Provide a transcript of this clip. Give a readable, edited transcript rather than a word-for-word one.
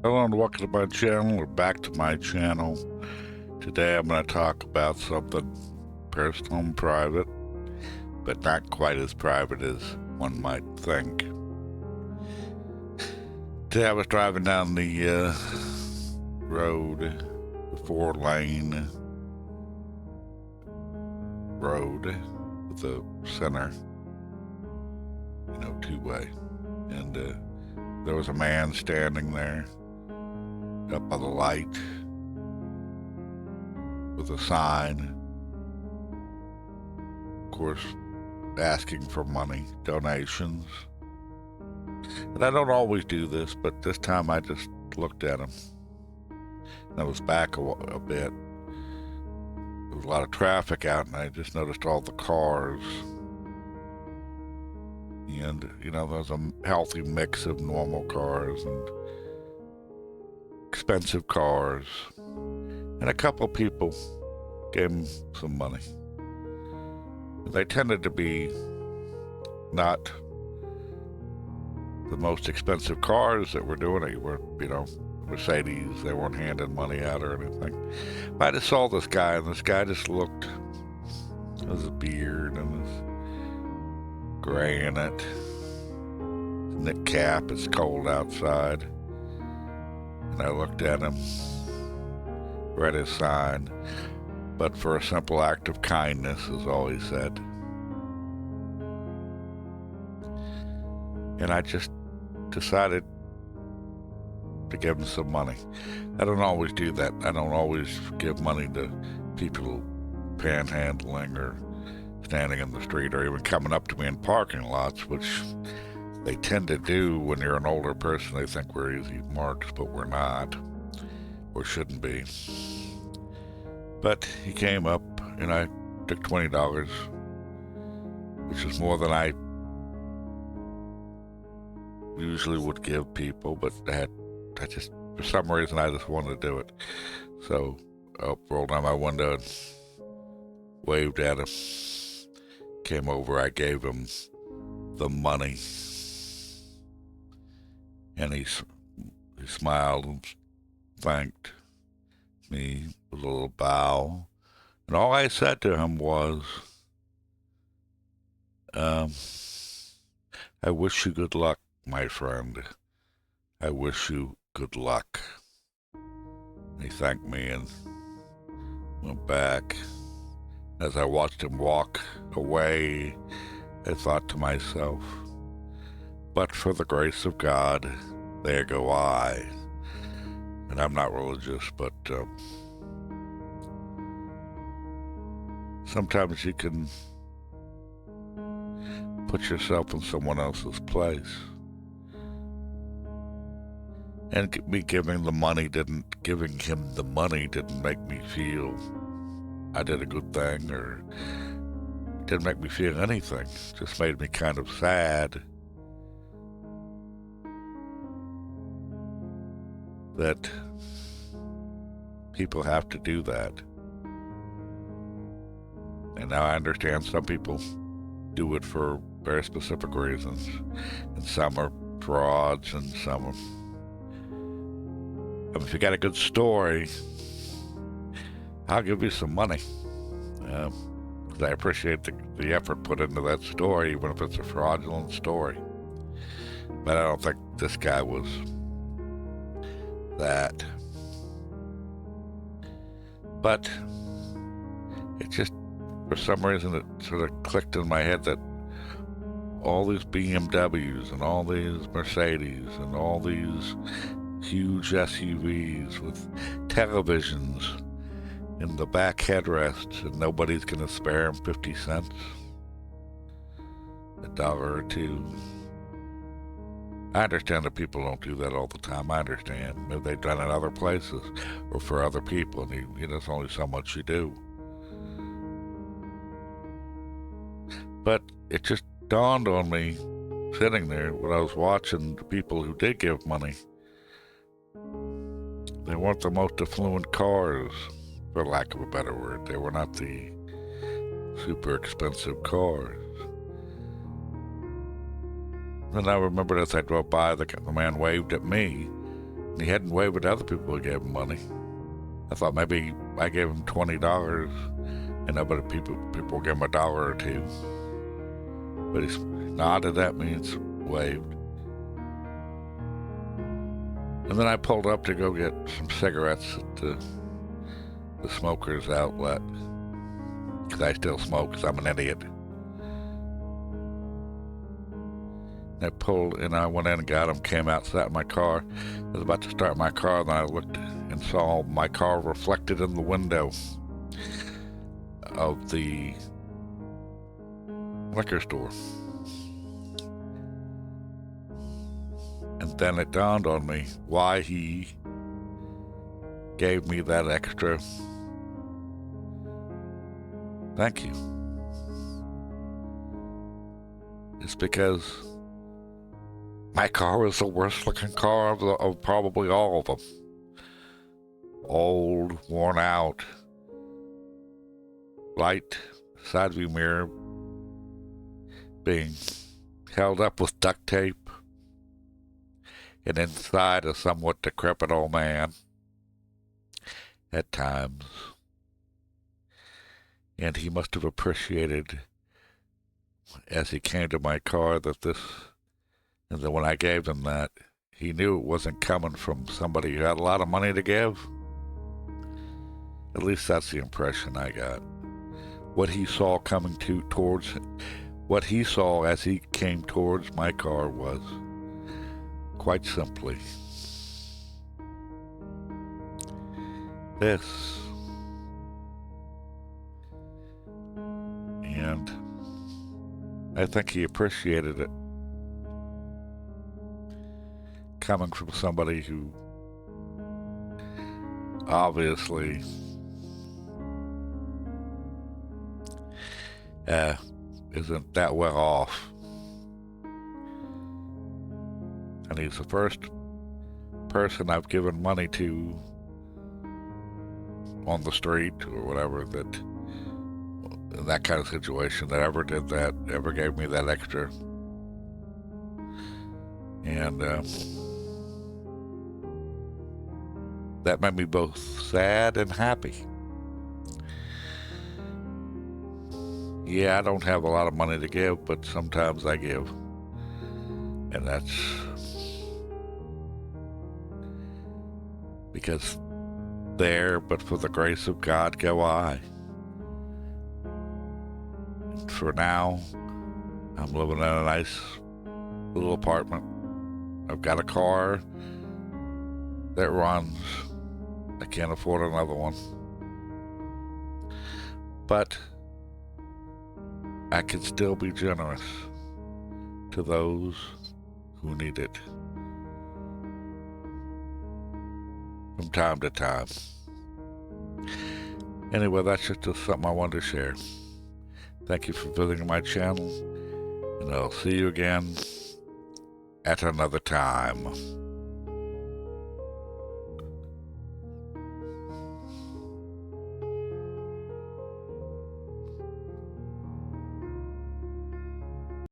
Hello and welcome to my channel, or back to my channel. Today I'm going to talk about something personal and private, but not quite as private as one might think. Today I was driving down the road, the 4-lane road with a center, two-way, and there was a man standing there up by the light with a sign, of course, asking for money, donations. And I don't always do this, but this time I just looked at him. And I was back a bit. There was a lot of traffic out, and I just noticed all the cars. And, there's a healthy mix of normal cars and expensive cars, and a couple people gave him some money. They tended to be not the most expensive cars that were doing it. Were, Mercedes. They weren't handing money out or anything. But I just saw this guy, and this guy just looked, his beard and his gray in it, his knit cap. It's cold outside. And I looked at him, read his sign, but for a simple act of kindness is all he said. And I just decided to give him some money. I don't always do that. I don't always give money to people panhandling or standing in the street or even coming up to me in parking lots, which they tend to do when you're an older person. They think we're easy marks, but we're not, or shouldn't be. But he came up, and I took $20, which is more than I usually would give people, but for some reason, I just wanted to do it. So I rolled down my window and waved at him. Came over, I gave him the money. And he smiled and thanked me with a little bow. And all I said to him was, I wish you good luck, my friend. I wish you good luck. And he thanked me and went back. As I watched him walk away, I thought to myself, but for the grace of God, there go I. And I'm not religious, but sometimes you can put yourself in someone else's place. And me giving him the money didn't make me feel I did a good thing, or didn't make me feel anything. It just made me kind of sad that people have to do that. And now I understand some people do it for very specific reasons, and some are frauds, and some are... if you got a good story, I'll give you some money. Because I appreciate the effort put into that story, even if it's a fraudulent story. But I don't think this guy was that. But it just, for some reason, it sort of clicked in my head that all these BMWs and all these Mercedes and all these huge SUVs with televisions in the back headrests, and nobody's going to spare them 50 cents, $1 or $2. I understand that people don't do that all the time. I understand. Maybe they've done it other places or for other people, and there's only so much you do. But it just dawned on me, sitting there when I was watching the people who did give money, they weren't the most affluent cars, for lack of a better word. They were not the super expensive cars. And I remembered as I drove by, the man waved at me, He hadn't waved at other people who gave him money. I thought maybe I gave him $20 and other people gave him $1 or $2. But he nodded at me and waved. And then I pulled up to go get some cigarettes at the smoker's outlet. Because I still smoke, because I'm an idiot. And I went in and got them, came out, sat in my car. I was about to start my car, then I looked and saw my car reflected in the window of the liquor store. And then it dawned on me why he gave me that extra thank you. It's because my car was the worst looking car of probably all of them. Old, worn out, light side view mirror being held up with duct tape, and inside a somewhat decrepit old man at times. And he must have appreciated as he came to my car that this, and then when I gave him that, he knew it wasn't coming from somebody who had a lot of money to give. At least that's the impression I got. What he saw what he saw as he came towards my car was, quite simply, this. And I think he appreciated it coming from somebody who obviously isn't that well off. And he's the first person I've given money to on the street or whatever that, in that kind of situation, that ever did that, ever gave me that extra. And that made me both sad and happy. Yeah, I don't have a lot of money to give, but sometimes I give. And that's because there, but for the grace of God, go I. And for now, I'm living in a nice little apartment. I've got a car that runs. I can't afford another one. But I can still be generous to those who need it from time to time. Anyway, that's just something I wanted to share. Thank you for visiting my channel, and I'll see you again at another time.